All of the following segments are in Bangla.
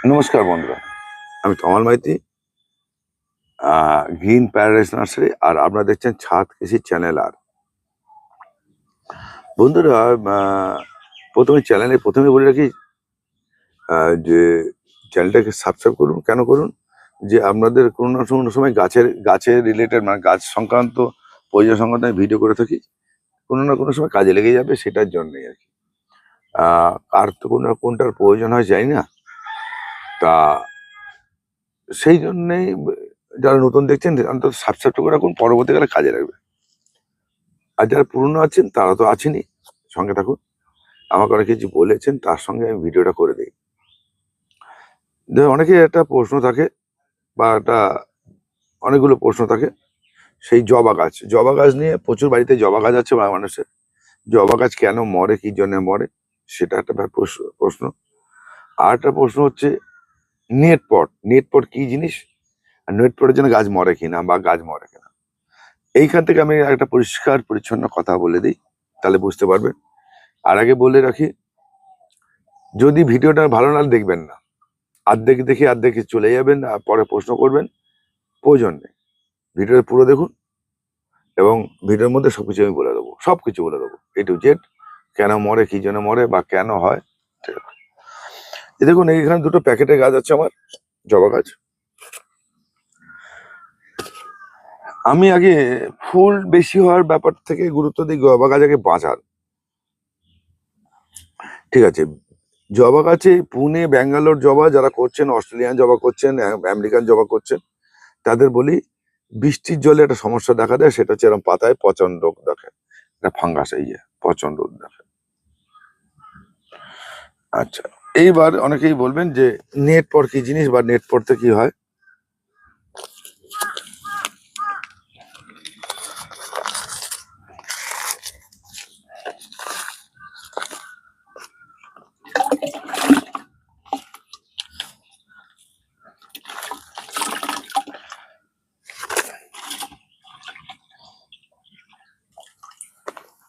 নমস্কার বন্ধুরা, আমি তমাল মাইতি, গ্রিন প্যারাডাইস নার্সারি, আর আপনারা দেখছেন ছাদ কৃষি চ্যানেল। আর বন্ধুরা, প্রথমে বলে রাখি যে চ্যানেলটাকে সাবস্ক্রাইব করুন। কেন করুন? যে আপনাদের কোনো না কোনো সময় গাছের রিলেটেড, মানে গাছ সংক্রান্ত, প্রয়োজন সংক্রান্ত আমি ভিডিও করে থাকি, কোনো না কোনো সময় কাজে লেগে যাবে, সেটার জন্যই আর কি। আর তো কোনটার প্রয়োজন হয় জানি না, তা সেই জন্যেই যারা নতুন দেখছেন অন্তত সাবস্ক্রাইব করে রাখুন, পরবর্তীকালে কাজে লাগবে। আর যারা পুরনো আছেন তারা তো আছেনই, সঙ্গে থাকুন। আমাকে অনেক কিছু বলেছেন, তার সঙ্গে আমি ভিডিওটা করে দিই। অনেকে একটা প্রশ্ন থাকে, বা অনেকগুলো প্রশ্ন থাকে, সেই জবা গাছ নিয়ে। প্রচুর বাড়িতে জবা গাছ আছে মানুষের। জবা গাছ কেন মরে, কি জন্য মরে, সেটা একটা প্রশ্ন। আর একটা প্রশ্ন হচ্ছে নেট পট কি জিনিস, আর নেট পটের জন্য গাছ মরে কিনা, বা গাছ মরে কিনা। এইখান থেকে আমি একটা পরিষ্কার পরিচ্ছন্ন কথা বলে দিই, তাহলে বুঝতে পারবেন। আর আগে বলে রাখি, যদি ভিডিওটা ভালো না দেখবেন না, অর্ধেকে চলে যাবেন, আর পরে প্রশ্ন করবেন, প্রয়োজন নেই। ভিডিওটা পুরো দেখুন, এবং ভিডিওর মধ্যে সবকিছু আমি বলে দেবো, A to Z, কেন মরে, কি জন্য মরে, বা কেন হয়। ঠিক আছে, এই দেখুন, এইখানে দুটো প্যাকেটের গাছ আছে আমার, জবা গাছ। আমি আগে ফুল বেশি হওয়ার ব্যাপার থেকে গুরুত্ব দিই জবা গাছ আগে বাঁচার। ঠিক আছে, জবা গাছে পুনে, ব্যাঙ্গালোর জবা যারা করছেন, অস্ট্রেলিয়ান জবা করছেন, আমেরিকান জবা করছেন, তাদের বলি, বৃষ্টির জলে একটা সমস্যা দেখা দেয়, সেটা হচ্ছে এরকম পাতায় পচন রোগ দেখে, একটা ফাঙ্গাস, পচন রোগ দেখে। আচ্ছা, এইবার অনেকেই বলবেন যে নেট পট কি জিনিস, বা নেট পড়তে কি হয়।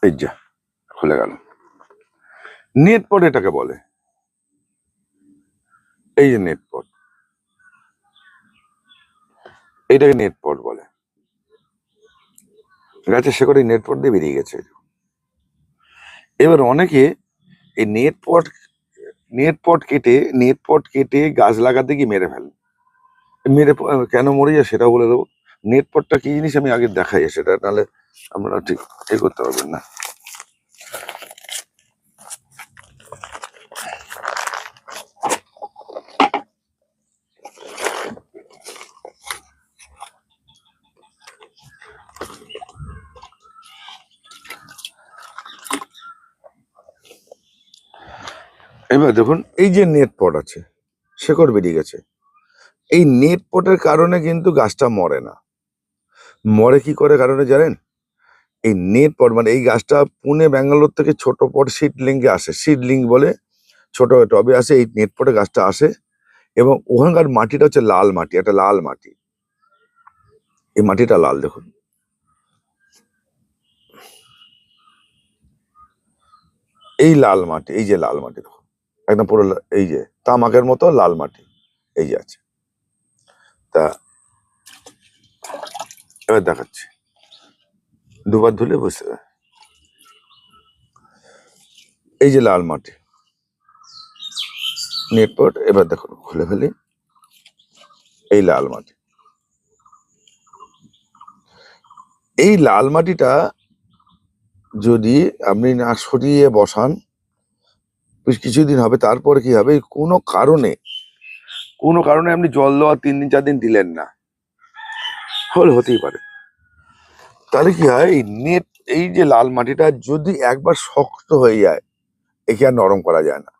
এই যা খুলে গেল। নেট পট এটাকে বলে, এই যে নেট পট, এইটাকে নেট পট বলে। গাছের শেকড়ে নেট পট দিয়ে বেরিয়ে গেছে। এবার অনেকে এই নেট পট কেটে গাছ লাগাতে গিয়ে মেরে ফেলে। কেন মরে যায় সেটাও বলে দেবো। নেট পটটা কি জিনিস আমি আগে দেখাই, সেটা নাহলে আপনারা ঠিক করতে পারবেন না। এবার দেখুন, এই যে নেট পট আছে, শেকড় বেরিয়ে গেছে, এই নেট পটের কারণে কিন্তু গাছটা মরে না। মরে কি করে কারণে জানেন? এই নেট পট, মানে এই গাছটা পুনে, ব্যাঙ্গালোর থেকে ছোট পট সিডলিংয়ে আসে, সিডলিং বলে, ছোট টবে আসে, এই নেট পটে গাছটা আসে, এবং ওখানকার মাটিটা হচ্ছে লাল মাটি, একটা লাল মাটি। এই মাটিটা লাল, দেখুন, এই লাল মাটি, এই যে লাল মাটি দেখুন, একদম পুরো এই যে তামাকের মতো লাল মাটি, এই যে আছে। তা এবার দেখাচ্ছি, দুবার ধুলে বুঝতে পারে। এই যে লাল মাটি, নেট পট। এবার দেখুন, খুলে ফেলি, এই লাল মাটি। এই লাল মাটিটা যদি আপনি না সরিয়ে বসান, কিছুদিন হবে, তারপরে কি হবে, কোনো কারণে আপনি জল দেওয়া 3 দিন 4 দিন দিলেন না, হতেই পারে। তাহলে কি হয়, এই যে লাল মাটিটা যদি একবার শক্ত হয়ে যায়, একে আর নরম করা যায় না,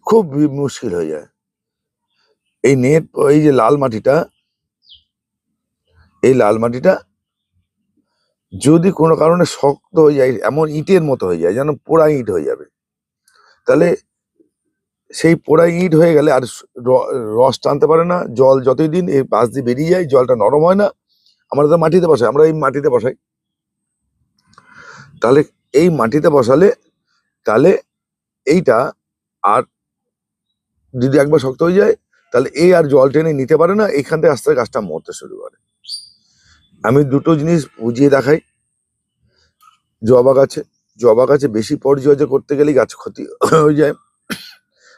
খুব মুশকিল হয়ে যায়। এই যে লাল মাটিটা, এই লাল মাটিটা যদি কোনো কারণে শক্ত হয়ে যায়, এমন ইটের মতো হয়ে যায়, যেন পোড়া ইট হয়ে যাবে, তাহলে সেই পোড়া ইট হয়ে গেলে আর রস টানতে পারে না, জল যতই দিন এই পাশ দিয়ে বেরিয়ে যায়, জলটা নরম হয় না। আমরা তো মাটিতে বসাই, আমরা এই মাটিতে বসাই, তাহলে এই মাটিতে বসালে, তাহলে এইটা আর যদি একবার শক্ত হয়ে যায় তাহলে এই আর জল টেনে নিতে পারে না, এখান থেকে আস্তে আস্তে গাছটা মরতে শুরু করে। আমি দুটো জিনিস বুঝিয়ে দেখাই। জবা গাছে বেশি পরিচর্যা করতে গেলেই গাছ ক্ষতি হয়ে যায়।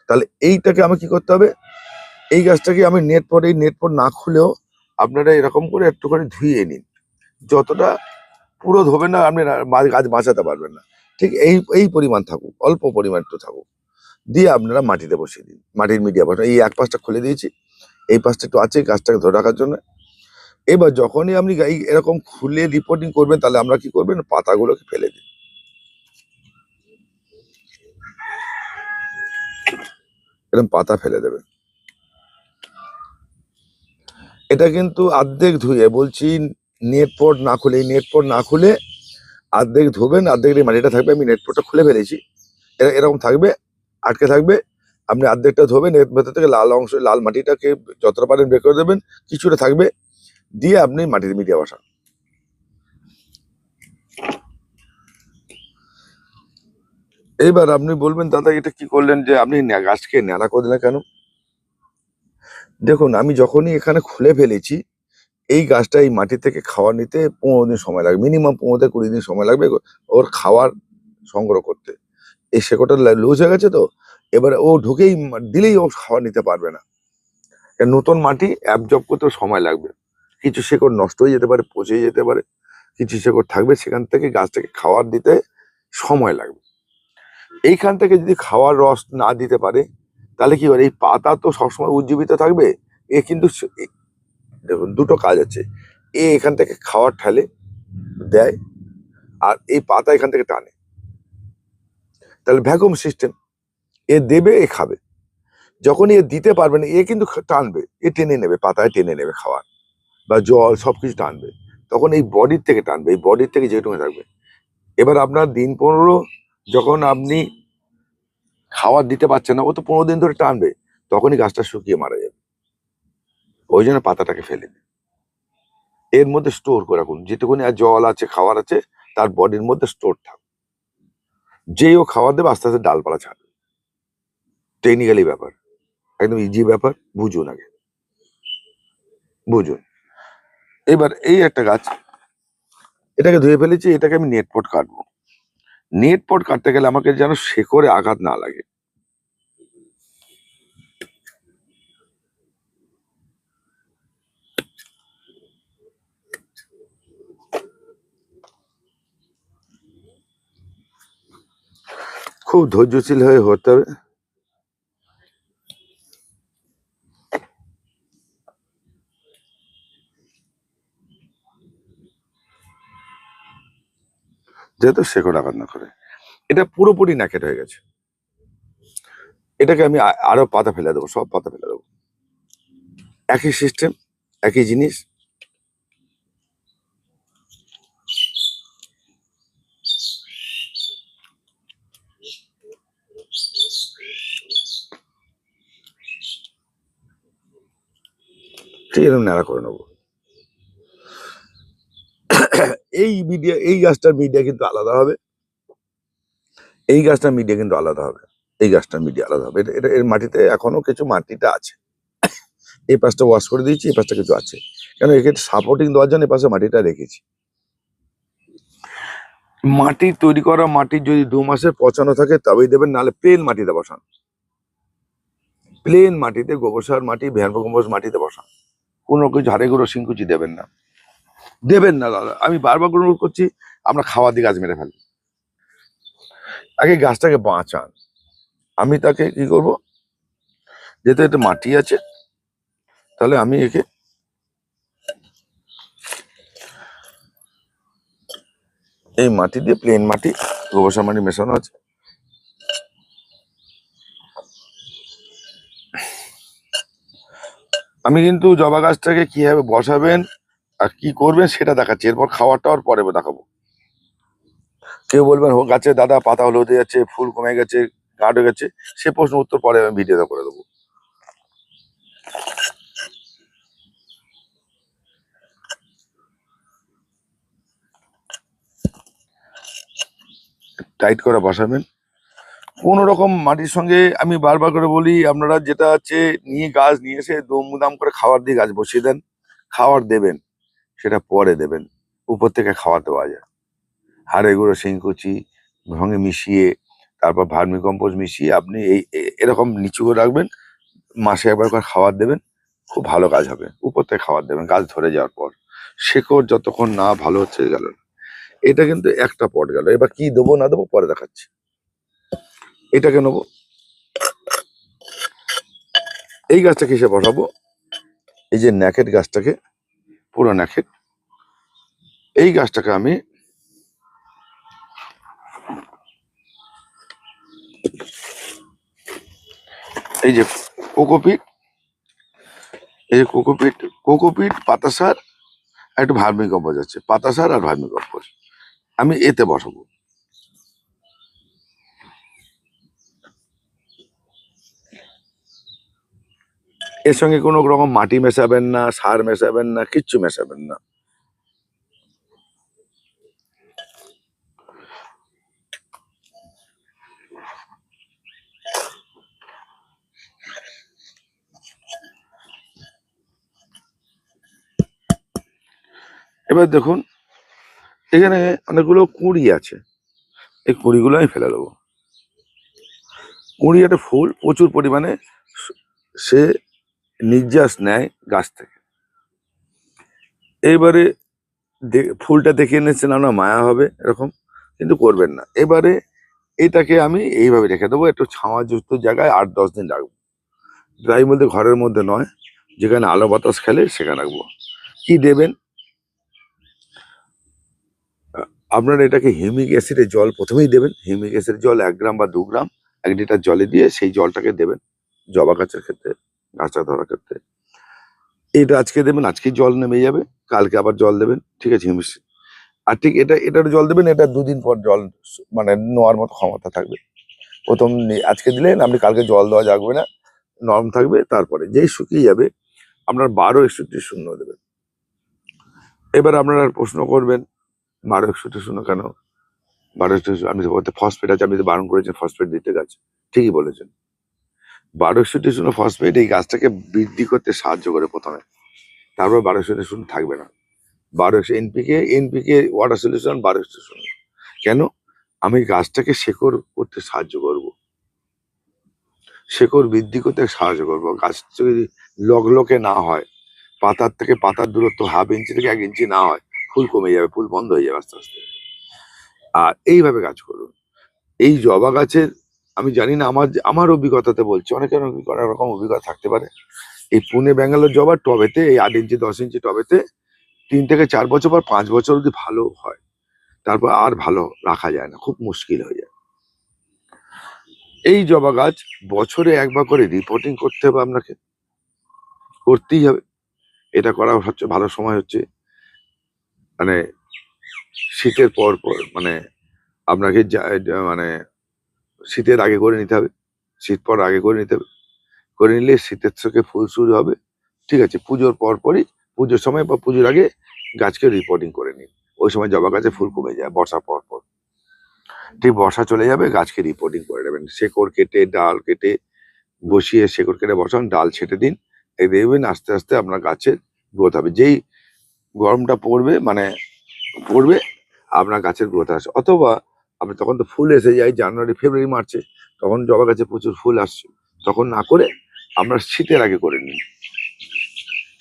তাহলে এইটাকে আমি কি করতে হবে, এই গাছটাকে আমি এই নেট পট না খুলেও আপনারা এরকম করে একটু করে ধুয়ে নিন। যতটা পুরো ধোবেন না আপনি গাছ বাঁচাতে পারবেন না, ঠিক এই এই পরিমাণ থাকুক, অল্প পরিমাণ একটু থাকুক, দিয়ে আপনারা মাটিতে বসিয়ে দিন। মাটির মিডিয়া বসান। এই এক পাশটা খুলে দিয়েছি, এই পাশটা একটু আছে গাছটাকে ধরে রাখার জন্য। এবার যখনই আপনি এরকম খুলে রিপোর্টিং করবেন, তাহলে আমরা কি করবেন, পাতাগুলোকে ফেলে দিন। এরকম পাতা ফেলে দেবেন। এটা কিন্তু অর্ধেক ধুয়ে বলছি, নেট পট না খুলে, এই নেট পট না খুলে অর্ধেক ধোবেন, অর্ধেক মাটিটা থাকবে। আমি নেট পটটা খুলে ফেলেছি, এরকম থাকবে, আটকে থাকবে। আপনি অর্ধেকটা ধোবেন, এর ভেতর থেকে লাল অংশ, লাল মাটিটাকে যতটা পারেন বের করে দেবেন, কিছুটা থাকবে, দিয়ে আপনি মাটির মিডিয়া বসান। এইবার আপনি বলবেন, দাদা এটা কি করলেন যে আপনি গাছকে ন্যাড়া করে দিলেন কেন? দেখুন, আমি যখনই এখানে খুলে ফেলেছি, এই গাছটা এই মাটি থেকে খাওয়ার নিতে 15 দিন সময় লাগবে, মিনিমাম 15 থেকে 20 দিন সময় লাগবে ওর খাওয়ার সংগ্রহ করতে। এই শেকড়টা লুজ হয়ে গেছে তো, এবারে ও ঢুকেই দিলেই ও খাওয়া নিতে পারবে না। নতুন মাটি অ্যাবজর্ব করতে সময় লাগবে। কিছু শেকড় নষ্ট হয়ে যেতে পারে, পচে যেতে পারে, কিছু শেকড় থাকবে, সেখান থেকে গাছটাকে খাওয়ার দিতে সময় লাগবে। এইখান থেকে যদি খাওয়ার রস না দিতে পারে, তাহলে কি হবে, এই পাতা তো সবসময় উজ্জীবিত থাকবে। এ কিন্তু দেখুন, দুটো কাজ আছে, এখান থেকে খাওয়ার ঠেলে দেয়, আর এই পাতা এখান থেকে টানে। তাহলে ভ্যাকুয়াম সিস্টেম, এ দেবে, এ খাবে। যখন এ দিতে পারবে না, এ কিন্তু টানবে, এ টেনে নেবে, পাতায় টেনে নেবে খাওয়ার বা জল সবকিছু টানবে। তখন এই বডির থেকে টানবে, এই বডির থেকে যেটুকু থাকবে। এবার আপনার দিন 15 যখন আপনি খাবার দিতে পারছেন না, ও তো 15 দিন ধরে টানবে, তখনই গাছটা শুকিয়ে মারা যাবে। ওই জন্য পাতাটাকে ফেলে দিন, এর মধ্যে স্টোর করে রাখুন। যেটুকুনি আর জল আছে, খাবার আছে, তার বডির মধ্যে স্টোর থাকুক। যেই ও খাবার দেবে, আস্তে আস্তে ডালপালা ছাড়বে। টেকনিক্যালি ব্যাপার, একদম ইজি ব্যাপার, বুঝুন আগে, বুঝুন। এবার এই একটা গাছ, এটাকে ধুয়ে ফেলেছি, এটাকে আমি নেট পট কাটবো। নেট পট কাটতে গেলে আমাকে যেন শেকড়ে আঘাত না লাগে। খুব ধৈর্যশীল হয়ে হতে হবে। যেহেতু শেকড় আঘাত না করে। এটা পুরোপুরি ন্যাকেট হয়ে গেছে, এটাকে আমি আরো পাতা ফেলে দেবো, সব পাতা ফেলে দেবো। একই সিস্টেম, একই জিনিস। ঠিক এরকম ন্যাড়া করে নেবো। এই গাছটার মিডিয়া কিন্তু আলাদা হবে, এই গাছটার মিডিয়া কিন্তু আলাদা হবে, এই গাছটার মিডিয়া আলাদা হবে। এটা এর মাটিতে এখনো কিছু মাটিটা আছে, এই পাশটা ওয়াশ করে দিয়েছি, এই পাশটা কিছু আছে, কেন এক্ষেত্রে সাপোর্টিং দেওয়ার জন্য এই পাশে মাটিটা রেখেছি। মাটি তৈরি করা মাটি যদি 2 মাসের পচানো থাকে তবেই দেবেন, নাহলে প্লেন মাটিতে বসান। প্লেন মাটিতে গোবর সার মাটি, ভ্যানকম্পোস্ট মাটিতে বসান। কোনো কিছু ঝাড়ে গুঁড়ো শিংকুচি দেবেন না, দেবেন না দাদা। আমি বারবার অনুরোধ করছি, আমরা খাওয়া দিয়ে গাছ মেরে ফেলি। আগে গাছটাকে বাঁচান। আমি তাকে কি করব, যেহেতু এটা মাটি আছে, তাহলে আমি একে এই মাটি দিয়ে, প্লেন মাটি, গোবর সার মাটি মেশানো আছে, আমি কিন্তু জবা গাছটাকে কিভাবে বসাবেন আর কি করবেন সেটা দেখাচ্ছি। এরপর খাওয়াটা আর পরে দেখাবো। কেউ বলবেন, ও গাছে দাদা পাতা হলুদ যাচ্ছে, ফুল কমে গেছে, কাঠ হয়ে গেছে, সে প্রশ্ন উত্তর পরে আমি ভিডিওতে করে দেবো। টাইট করে বসাবেন, কোনো রকম মাটির সঙ্গে আমি বারবার করে বলি, আপনারা যেটা আছে নিয়ে গাছ নিয়ে এসে দমদাম করে খাবার দিয়ে গাছ বসিয়ে দেন। খাবার দেবেন সেটা পরে দেবেন, উপর থেকে খাওয়া দেওয়া যায়। হাড়ে গুঁড়ো শিংকুচি সঙ্গে মিশিয়ে, তারপর ভার্মি কম্পোস্ট মিশিয়ে আপনি এরকম নিচু করে রাখবেন। মাসে একবার করে খাবার দেবেন, খুব ভালো কাজ হবে। উপর থেকে খাবার দেবেন গাছ ধরে যাওয়ার পর। শেকড় যতক্ষণ না ভালো হচ্ছে গেল না। এটা কিন্তু একটা পট গেল। এবার কি দেবো না দেবো পরে দেখাচ্ছি। এটাকে নেবো, এই গাছটা কিসে বসাবো? এই যে ন্যাকেট গাছটাকে, পুরো ন্যাকেট, এই গাছটাকে আমি এই যে কোকোপিট, এই যে কোকোপিট, কোকোপিট, পাতা সার, একটু ভার্মি কম্পোস্ট আছে, পাতা সার আর ভার্মি কম্পোস্ট আমি এতে বসাবো। এর সঙ্গে কোনো রকম মাটি মেশাবেন না, সার মেশাবেন না, কিচ্ছু মেশাবেন না। এবার দেখুন এখানে অনেকগুলো কুঁড়ি আছে, এই কুঁড়িগুলো আমি ফেলে দেবো। কুঁড়ি একটা ফুল, প্রচুর পরিমাণে সে নির্যাস নেয় গাছ থেকে। এইবারে ফুলটা দেখে নিচ্ছেন আপনার মায়া হবে এরকম, কিন্তু করবেন না। এবারে এটাকে আমি এইভাবে রেখে দেবো, একটু ছাওয়াযুক্ত জায়গায় 8-10 দিন রাখবো। ড্রাই বলতে ঘরের মধ্যে নয়, যেখানে আলো বাতাস খেলে সেখানে রাখবো। কি দেবেন? আপনার এটাকে হিউমিক অ্যাসিডের জল প্রথমেই দেবেন। হিউমিক অ্যাসিডের জল 1 গ্রাম বা 2 গ্রাম 1 লিটার জলে দিয়ে সেই জলটাকে দেবেন জবা গাছের ক্ষেত্রে, গাছটা ধরার ক্ষেত্রে। এটা আজকে দেবেন, আজকেই জল নেমে যাবে, কালকে আবার জল দেবেন, ঠিক আছে? হিউমিক, আর ঠিক এটার জল দেবেন, এটা 2 দিন পর জল মানে নেওয়ার মতো ক্ষমতা থাকবে। আজকে দিলেন, আপনি কালকে জল দেওয়া যাবে না, নরম থাকবে। তারপরে যেই শুকিয়ে যাবে আপনার 12-61-0 দেবেন। এবার আপনারা প্রশ্ন করবেন 12-61-0 কেন? 12-61, আমি তো বলতে ফসফেট আছে, আপনি তো বারণ করেছেন ফসফেট দিতে গাছ, ঠিকই বলেছেন। 12-61-0 ফসফেট এই গাছটাকে বৃদ্ধি করতে সাহায্য করে প্রথমে, তারপর 12-61-0 থাকবে না। 12 এনপিকে ওয়াটার সলিউশন 12-0। কেন? আমি গাছটাকে শেকড় করতে সাহায্য করব, শেকড় বৃদ্ধি করতে সাহায্য করব। গাছ যদি লকলকে না হয়, পাতার থেকে পাতার দূরত্ব 1/2 ইঞ্চি থেকে 1 ইঞ্চি না হয়, ফুল কমে যাবে, ফুল বন্ধ হয়ে যাবে আস্তে আস্তে। আর এইভাবে গাছ করুন। এই জবা গাছের আমি জানি না, আমার অভিজ্ঞতাতে বলছি, অনেকের অনেক রকম অভিজ্ঞতা থাকতে পারে। এই পুনে ব্যাঙ্গালোর জবার টবেতে, এই 8 ইঞ্চি 10 ইঞ্চি টবেতে 3 থেকে 4 বছর বা 5 বছর যদি ভালো হয়, তারপর আর ভালো রাখা যায় না, খুব মুশকিল হয়ে যায়। এই জবা গাছ বছরে একবার করে রিপোর্টিং করতে হবে, আপনাকে করতেই হবে। এটা করা সবচেয়ে ভালো সময় হচ্ছে মানে শীতের পর পর, মানে আপনাকে মানে শীতের আগে করে নিতে হবে, শীত পর আগে করে নিতে হবে। করে নিলে শীতের থেকে ফুল শুরু হবে, ঠিক আছে? পুজোর পর পরই, পুজোর সময় বা পুজোর আগে গাছকে রিপোর্টিং করে নিন। ওই সময় জবা গাছে ফুল কমে যায় বর্ষার পর পর। ঠিক বর্ষা চলে যাবে, গাছকে রিপোর্টিং করে নেবেন। শেকড় কেটে, ডাল কেটে বসিয়ে, শেকড় কেটে বসান, ডাল ছেটে দিন। এই দেখবেন আস্তে আস্তে আপনার গাছের গ্রোথ হবে। যেই গরমটা পড়বে মানে পড়বে, আপনার গাছের গ্রোথ আসে। অথবা আপনি তখন তো ফুল এসে যায় জানুয়ারি ফেব্রুয়ারি মার্চে, তখন জবা গাছে প্রচুর ফুল আসছে, তখন না করে আমরা শীতের আগে করে নিন,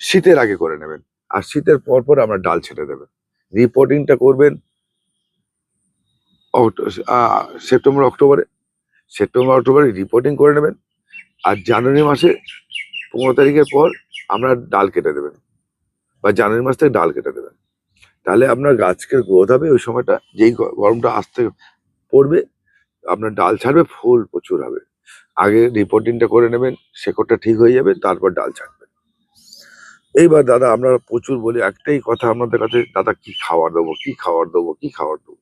শীতের আগে করে নেবেন। আর শীতের পর পর আমরা ডাল ছেটে দেবেন। রিপোর্টিংটা করবেন সেপ্টেম্বর অক্টোবরে, সেপ্টেম্বর অক্টোবরে রিপোর্টিং করে নেবেন। আর জানুয়ারি মাসে 15 তারিখের পর আমরা ডাল কেটে দেবেন, বা জানুয়ারি মাস থেকে ডাল কেটে দেবেন। তাহলে আপনার গাছকে গ্রোথ হবে। ওই সময়টা যেই গরমটা আসতে পড়বে, আপনার ডাল ছাড়বে, ফুল প্রচুর হবে। আগে রিপোর্টিংটা করে নেবেন, শেকড়টা ঠিক হয়ে যাবে, তারপর ডাল ছাড়বে। এইবার দাদা আমরা প্রচুর বলি একটাই কথা আপনাদের কাছে, দাদা কি খাবার দেবো, কি খাবার দেবো, কি খাবার দেবো?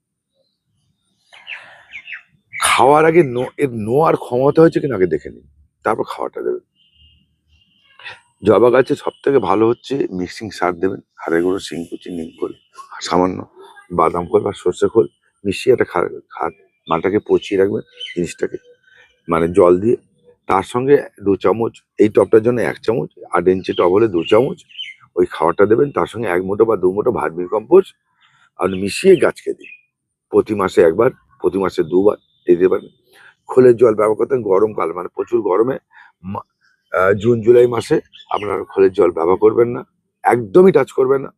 খাওয়ার আগে এর নোয়ার ক্ষমতা হয়েছে কিনা আগে দেখে নিন, তারপর খাওয়াটা দেবেন। জবা গাছে সব থেকে ভালো হচ্ছে মিক্সিং সার দেবেন, হাড়ে গুঁড়ো, শিংকুচি, নিমখোল, সামান্য বাদাম খোল বা সর্ষে খোল মিশিয়ে একটা মাটাকে পচিয়ে রাখবেন জিনিসটাকে। মানে জল দিয়ে, তার সঙ্গে 2 চামচ, এই টবটার জন্য 1 চামচ, 8 ইঞ্চি টব হলে 2 চামচ ওই খাবারটা দেবেন। তার সঙ্গে 1 মুঠো বা 2 মুঠো ভার্মি কম্পোস্ট আর মিশিয়ে গাছকে দিন। প্রতি মাসে একবার, প্রতি মাসে 2 বার দিতে পারেন। খোলের জল ব্যবহার করতেন গরমকাল, মানে প্রচুর গরমে জুন জুলাই মাসে আপনারা খোলের জল ব্যবহার করবেন না, একদমই টাচ করবেন না।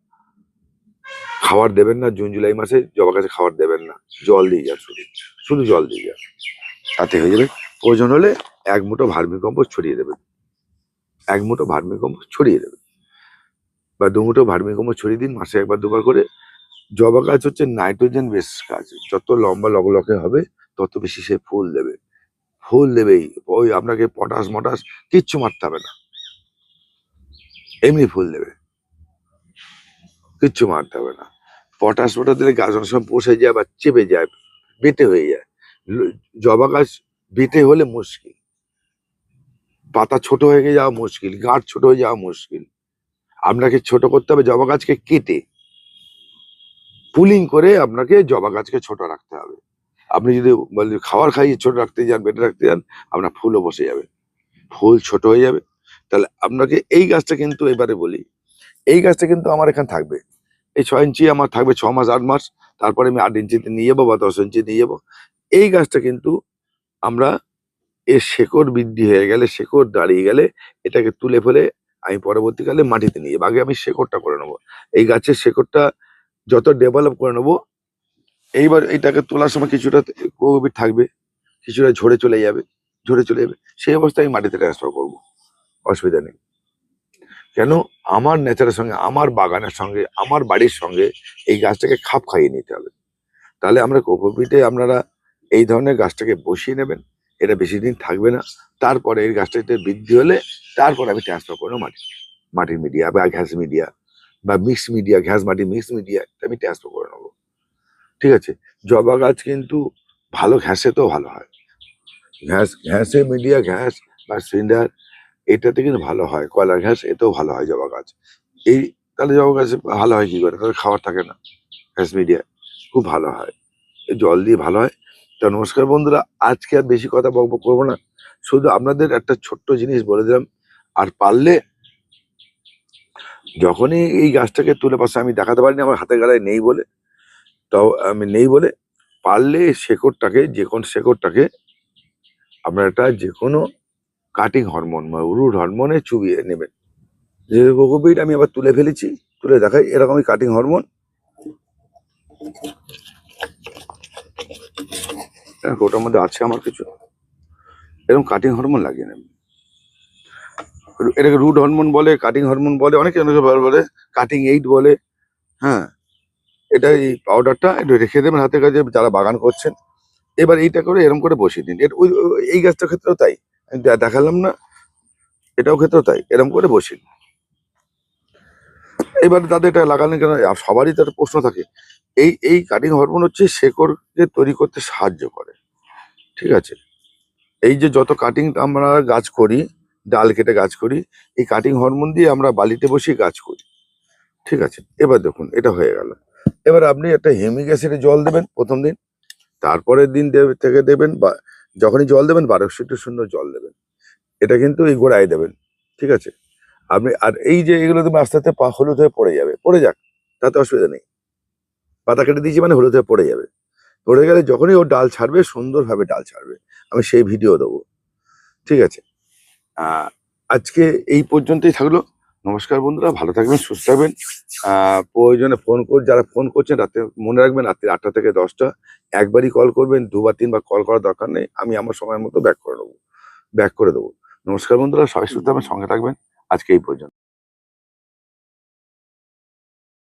খাবার দেবেন না জুন জুলাই মাসে, জবা গাছে খাবার দেবেন না, জল দিয়ে যান, শুধু শুধু জল দিয়ে যান, তাতে হয়ে যাবে। প্রয়োজন হলে 1 মুঠো ভার্মি কম্পোস্ট ছড়িয়ে দেবেন, 1 মুঠো ভার্মি কম্পোস্ট ছড়িয়ে দেবেন বা 2 মুঠো ভার্মি কম্পোস্ট ছড়িয়ে দিন মাসে একবার 2 বার করে। জবা গাছ হচ্ছে নাইট্রোজেন বেস গাছ, যত লম্বা লকলকে হবে তত বেশি সে ফুল দেবে, ফুল দেবেই। ওই আপনাকে পটাশ মটাশ কিচ্ছু মারতে হবে না, এমনি ফুল দেবে, কিচ্ছু মারতে হবে না। পটাশ ফটাশ দিলে গাছ অনেক সময় বসে যায় বা চেপে যায়, বেটে হয়ে যায়। জবা গাছ বেটে হলে মুশকিল, পাতা ছোট হয়ে যাওয়া মুশকিল, গাছ ছোট হয়ে যাওয়া মুশকিল। আপনাকে ছোট করতে হবে জবা গাছকে কেটে, পুলিং করে আপনাকে জবা গাছকে ছোট রাখতে হবে। আপনি যদি খাবার খাইয়ে ছোট রাখতে যান, বেটে রাখতে যান, আপনার ফুলও বসে যাবে, ফুল ছোট হয়ে যাবে। তাহলে আপনাকে এই গাছটা কিন্তু, এবারে বলি, এই গাছটা কিন্তু আমার এখানে থাকবে, এই 6 ইঞ্চি আমার থাকবে 6 মাস 8 মাস, তারপরে আমি 8 ইঞ্চিতে নিয়ে যাবো বা 10 ইঞ্চি নিয়ে যাবো। এই গাছটা কিন্তু আমরা, এর শেকড় বৃদ্ধি হয়ে গেলে, শেকড় দাঁড়িয়ে গেলে এটাকে তুলে ফেলে আমি পরবর্তীকালে মাটিতে নিয়ে যাবো। আগে আমি শেকড়টা করে নেবো, এই গাছের শেকড়টা যত ডেভেলপ করে নেবো। এইবার এইটাকে তোলার সময় কিছুটা কোকোপিট থাকবে, কিছুটা ঝরে চলে যাবে, ঝরে চলে যাবে, সেই অবস্থায় আমি মাটিতে ট্রান্সফার করবো, অসুবিধা নেই। কেন, আমার নেচারের সঙ্গে, আমার বাগানের সঙ্গে, আমার বাড়ির সঙ্গে এই গাছটাকে খাপ খাইয়ে নিতে হবে। তাহলে আমরা কোকোপিটে আপনারা এই ধরনের গাছটাকে বসিয়ে নেবেন, এটা বেশি দিন থাকবে না। তারপরে এই গাছটাতে বৃদ্ধি হলে তারপর আমি ট্রান্সফার করবো মাটির মিডিয়া বা ঘ্যাস মিডিয়া বা মিক্স মিডিয়া, ঘ্যাস মাটি মিক্স মিডিয়া আমি ট্রান্সফার করে নেবো। ঠিক আছে। জবা গাছ কিন্তু ভালো ঘ্যাসেতেও ভালো হয়, ঘ্যাসে মিডিয়া, ঘ্যাস বা সিন্ডার, এটাতে কিন্তু ভালো হয়। কয়লার ঘ্যাস, এতেও ভালো হয় জবা গাছ। এই, তাহলে জবা গাছে ভালো হয় কি করে, তাহলে খাবার থাকে না, ঘ্যাস মিডিয়া খুব ভালো হয়, জল দিয়ে ভালো হয়। তো নমস্কার বন্ধুরা, আজকে আর বেশি কথা বকবক করবো না, শুধু আপনাদের একটা ছোট্ট জিনিস বলে দিলাম। আর পারলে যখনই এই গাছটাকে তুলে পাশে, আমি দেখাতে পারিনি আমার হাতে গালায় নেই বলে, তাও আমি নেই বলে, পারলে শেকড়টাকে, যে কোনো শেকড়টাকে আপনার একটা যে কোনো কাটিং হরমোন বা রুট হরমোনে চুবিয়ে নেবেন। যে কোকোপিট আমি আবার তুলে ফেলেছি, তুলে দেখাই, এরকমই কাটিং হরমোন, ওটার মধ্যে আছে আমার কিছু, এরকম কাটিং হরমোন লাগিয়ে নেবেন। এটাকে রুট হরমোন বলে, কাটিং হরমোন বলে, অনেকে অনেকে বলে, কাটিং এইড বলে। হ্যাঁ, এটা এই পাউডারটা একটু রেখে দেবেন হাতের কাছে যারা বাগান করছেন। এবার এইটা করে এরকম করে বসিয়ে দিন। এই গাছটার ক্ষেত্রেও তাই, আমি দেখালাম না, এটাও ক্ষেত্রেও তাই, এরকম করে বসিয়ে দিন। এবার তাদের এটা লাগানো কেন, সবারই তার প্রশ্ন থাকে। এই কাটিং হরমোন হচ্ছে শেকড়কে তৈরি করতে সাহায্য করে। ঠিক আছে। এই যে যত কাটিং আমরা গাছ করি, ডাল কেটে গাছ করি, এই কাটিং হরমোন দিয়ে আমরা বালিতে বসিয়ে গাছ করি। ঠিক আছে। এবার দেখুন এটা হয়ে গেল। এবার আপনি একটা হিউমিক অ্যাসিডে জল দেবেন প্রথম দিন, তারপরের দিন থেকে দেবেন, বা যখনই জল দেবেন 1200 জল দেবেন। এটা কিন্তু এই গোড়ায় দেবেন। ঠিক আছে। আপনি আর এই যে এগুলো দেবেন, আস্তে আস্তে হলুদ হয়ে পড়ে যাবে, পড়ে যাক, তাতে অসুবিধা নেই। পাতা কেটে দিয়েছি মানে হলুদ হয়ে পড়ে যাবে, পড়ে গেলে যখনই ও ডাল ছাড়বে, সুন্দরভাবে ডাল ছাড়বে, আমি সেই ভিডিও দেবো। ঠিক আছে। আজকে এই পর্যন্তই থাকলো। নমস্কার বন্ধুরা, ভালো থাকবেন, সুস্থ থাকবেন। প্রয়োজনে ফোন যারা ফোন করছেন রাতে, মনে রাখবেন রাত্রি 8টা থেকে 10টা একবারই কল করবেন, 2 বার 3 বার কল করার দরকার নেই, আমি আমার সময় মতো ব্যাক করে দেবো। নমস্কার বন্ধুরা, সবাই সুস্থ থাকবেন, সঙ্গে থাকবেন। আজকে এই পর্যন্ত।